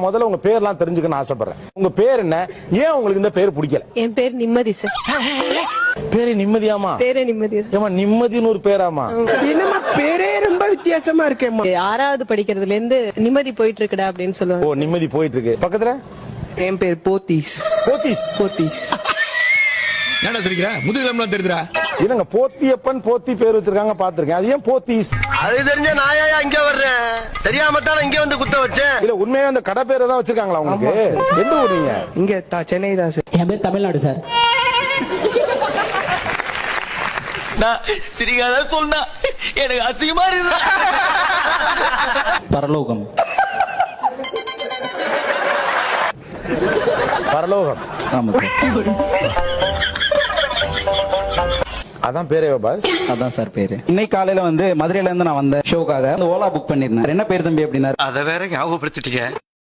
முதல்ல உங்க பேர்லாம் தெரிஞ்சுக்கணும்னு ஆசைப்படுறேன். உங்க பேர் என்ன? ஏன் உங்களுக்கு இந்த பேர் பிடிக்கல? என் பேர் நிம்மதி சார். பேரே நிம்மதியாமா? பேரே நிம்மதி. ஏமா நிம்மதின்னு ஒரு பேராமா? என்னமா பேரே ரொம்ப வித்தியாசமா இருக்கேம்மா. 6வது படிக்கிறதுல இருந்து நிம்மதி போயிட்டு இருக்குடா அப்படின்னு சொல்லுவாங்க. ஓ, நிம்மதி போயிட்டு இருக்கு. பக்கத்துல என் பேர் போத்தீஸ். போத்தீஸ்? போத்தீஸ். என்ன சொல்லிக்கிற? முதுகிலம்லாம் தெரியுதுடா. என்னங்க போத்தியப்பன் போத்தி பேர் வச்சிருக்காங்க, பாத்திருக்கேன். அது ஏன் போத்தீஸ்? அது தெரிஞ்ச நாயா இங்க வர்றேன், தெரியாம தான் இங்க வந்து குத்த வச்சேன். இல்ல உண்மையா அந்த கடை பேரை தான் வச்சிருக்காங்களா உங்களுக்கு? எந்த ஊர் நீங்க? இங்க சென்னை தான் சார். என் பேர் தமிழ்நாடு சார். நான் சிரிக்காத சொன்னா எனக்கு அசிங்கமா இருக்கு. பரலோகம். பரலோகம். ஆமா சார். அதான் பேரே பாஸ்? அதான் சார் பேரு. இன்னைக்கு காலையில வந்து மதுரையில இருந்து நான் வந்த ஷோக்காக ஓலா புக் பண்ணிருந்தேன். என்ன பேர் தம்பி அப்படின்னா அத வேற ஞாபகப்படுத்திட்டீங்க.